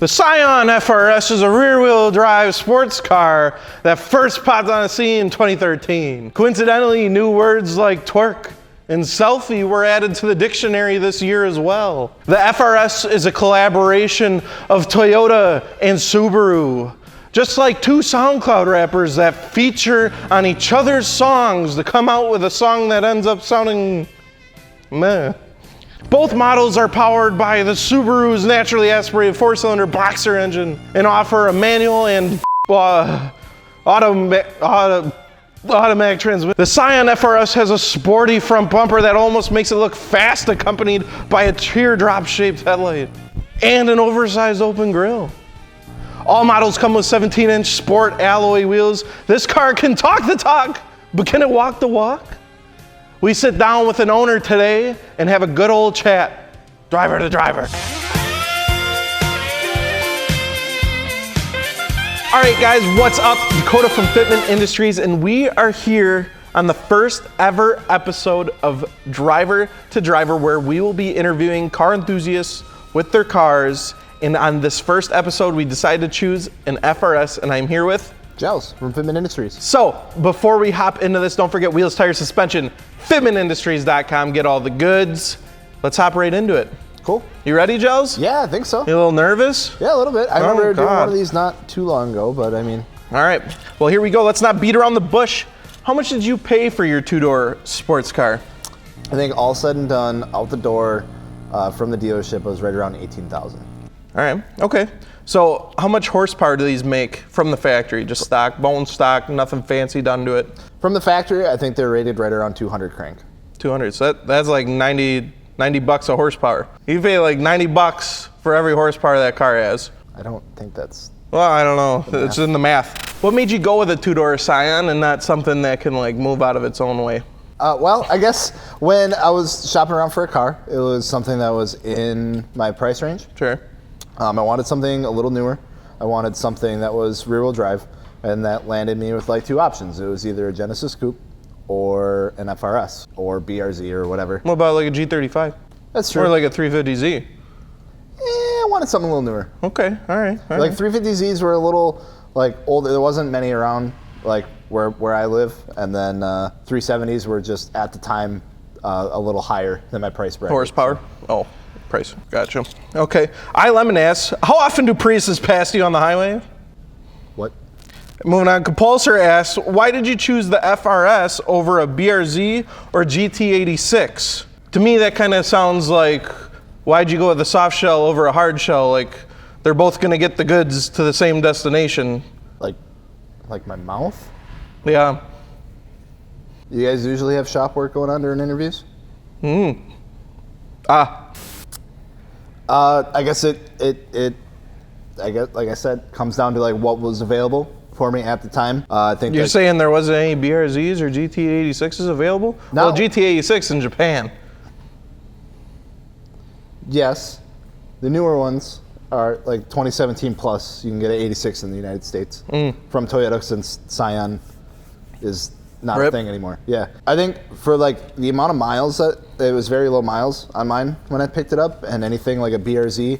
The Scion FRS is a rear-wheel drive sports car that first popped on the scene in 2013. Coincidentally, new words like twerk and selfie were added to the dictionary this year as well. The FRS is a collaboration of Toyota and Subaru. Just like two SoundCloud rappers that feature on each other's songs to come out with a song that ends up sounding meh. Both models are powered by the Subaru's naturally aspirated 4-cylinder boxer engine and offer a manual and automatic transmission. The Scion FRS has a sporty front bumper that almost makes it look fast, accompanied by a teardrop-shaped headlight and an oversized open grille. All models come with 17-inch sport alloy wheels. This car can talk the talk, but can it walk the walk? We sit down with an owner today and have a good old chat, driver to driver. All right, guys, what's up? Dakota from Fitment Industries, and we are here on the first ever episode of Driver to Driver, where we will be interviewing car enthusiasts with their cars. And on this first episode, we decided to choose an FRS, and I'm here with Giles from Fitment Industries. So before we hop into this, don't forget wheels, tires, suspension, fitmentindustries.com, get all the goods. Let's hop right into it. Cool. You ready, Giles? Yeah, I think so. You a little nervous? Yeah, a little bit. I remember doing one God. of these not too long ago, but I mean. All right, well, here we go. Let's not beat around the bush. How much did you pay for your two-door sports car? I think all said and done, out the door from the dealership, it was right around $18,000. All right, okay. So how much horsepower do these make from the factory? Just stock, bone stock, nothing fancy done to it? From the factory, I think they're rated right around 200 crank. 200, so that's like 90 bucks a horsepower. You pay like 90 bucks for every horsepower that car has. I don't think that's... Well, I don't know, it's in the math. What made you go with a two-door Scion and not something that can like move out of its own way? Well, I guess when I was shopping around for a car, it was something that was in my price range. Sure. I wanted something a little newer. I wanted something that was rear-wheel drive, and that landed me with like two options. It was either a Genesis Coupe or an FRS or BRZ or whatever. What about like a G35? That's true. Or like a 350Z? I wanted something a little newer. Okay, all right. Like 350Zs were a little like old. There wasn't many around like where I live, and then 370s were just at the time a little higher than my price bracket. Horsepower? Oh. Price, gotcha. Okay, Lemon asks, how often do Priuses pass you on the highway? What? Moving on, Compulsor asks, why did you choose the FRS over a BRZ or GT86? To me, that kind of sounds like, why'd you go with a soft shell over a hard shell? Like, they're both gonna get the goods to the same destination. Like my mouth? Yeah. You guys usually have shop work going on during interviews? I guess I guess, like I said, comes down to like what was available for me at the time. I think you're saying there wasn't any BRZs or GT86s available? No. Well, GT86 in Japan. Yes, the newer ones are like 2017 plus. You can get an 86 in the United States from Toyota, since Scion is not a thing anymore. Yeah, I think for like the amount of miles that it was very low miles on mine when I picked it up, and anything like a BRZ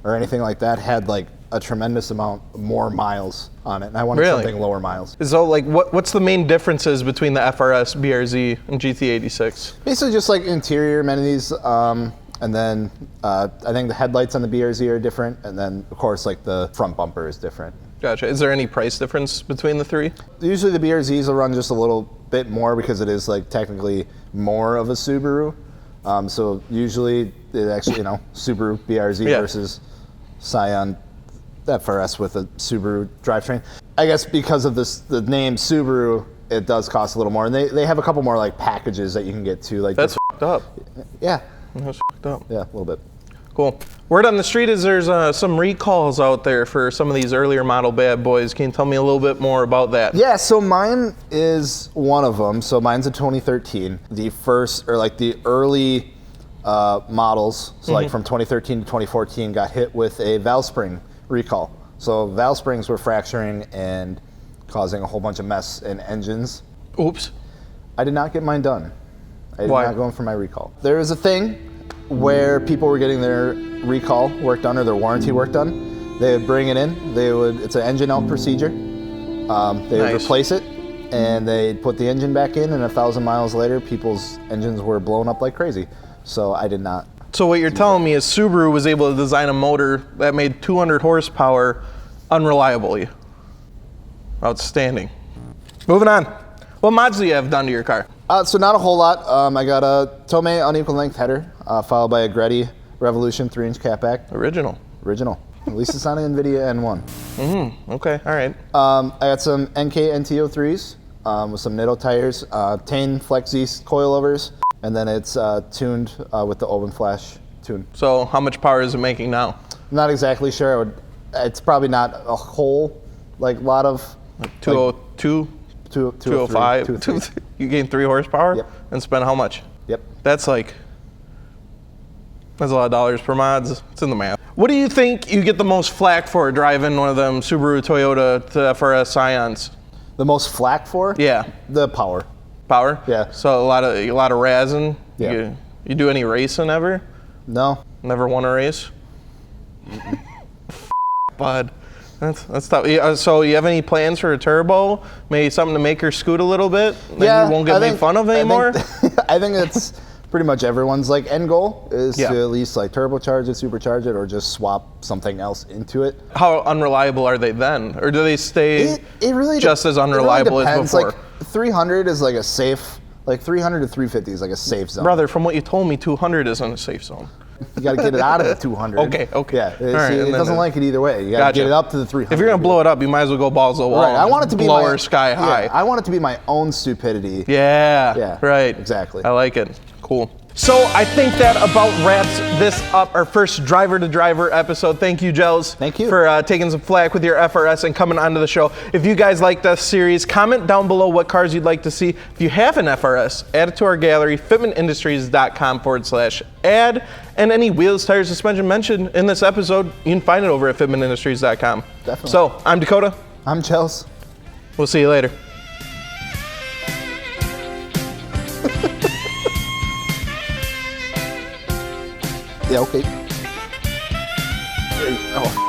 or anything like that had like a tremendous amount more miles on it, and I wanted something lower miles. So like what's the main differences between the FRS, BRZ, and GT86? Basically just like interior amenities, and then I think the headlights on the BRZ are different, and then of course like the front bumper is different. Gotcha. Is there any price difference between the three? Usually the BRZs will run just a little bit more because it is like technically more of a Subaru. So usually it actually, Subaru BRZ versus Scion FRS with a Subaru drivetrain. I guess because of the name Subaru, it does cost a little more. And they have a couple more like packages that you can get to. Like that's f***ed up. Yeah. That's f***ed up. Yeah, a little bit. Cool. Word on the street is there's some recalls out there for some of these earlier model bad boys. Can you tell me a little bit more about that? Yeah, so mine is one of them. So mine's a 2013. The first, or like the early models, so like from 2013 to 2014, got hit with a valve spring recall. So valve springs were fracturing and causing a whole bunch of mess in engines. Oops. I did not get mine done. I did not go in for my recall. There was a thing where people were getting their recall work done or their warranty work done, They would bring it in. It's an engine out procedure. They would replace it, and they'd put the engine back in, and 1,000 miles later, people's engines were blown up like crazy. So I did not. So what you're telling me is Subaru was able to design a motor that made 200 horsepower unreliably. Outstanding. Moving on. What mods do you have done to your car? So not a whole lot. I got a Tomei unequal length header, followed by a Greddy Revolution 3-inch catback. Original. At least it's on an NVIDIA N1. Okay, all right. I got some NK NT03s with some Nitto tires, Tane Flex Z coilovers, and then it's tuned with the Open Flash tune. So how much power is it making now? I'm not exactly sure. It's probably not a whole lot of 202, 205. 203. You gained 3 horsepower. Yep. And spent how much? Yep. That's a lot of dollars per mods. It's in the math. What do you think you get the most flack for driving one of them Subaru Toyota to FRS Scions? The most flack for? Yeah. The power. Power? Yeah. So a lot of razzing. Yeah. You do any racing ever? No. Never won a race? Bud. That's tough. So you have any plans for a turbo? Maybe something to make her scoot a little bit? Then you won't get made fun of anymore? I think it's pretty much everyone's end goal is to at least turbocharge it, supercharge it, or just swap something else into it. How unreliable are they then? Or do they stay just as unreliable as before? 300 is a safe, 300 to 350 is a safe zone. Brother, from what you told me, 200 isn't a safe zone. You got to get it out of the 200. Okay. Yeah, it doesn't like it either way. You got to get it up to the 300. If you're going to blow it up, you might as well go balls to the wall. Right, I want it to be blower sky high. Yeah, I want it to be my own stupidity. Yeah, right. Exactly. I like it. Cool. So I think that about wraps this up, our first driver-to-driver episode. Thank you, Gels. Thank you. For taking some flack with your FRS and coming onto the show. If you guys like this series, comment down below what cars you'd like to see. If you have an FRS, add it to our gallery, fitmentindustries.com/add. And any wheels, tires, suspension mentioned in this episode, you can find it over at fitmentindustries.com. Definitely. So I'm Dakota. I'm Gels. We'll see you later. Yeah, okay. Oh.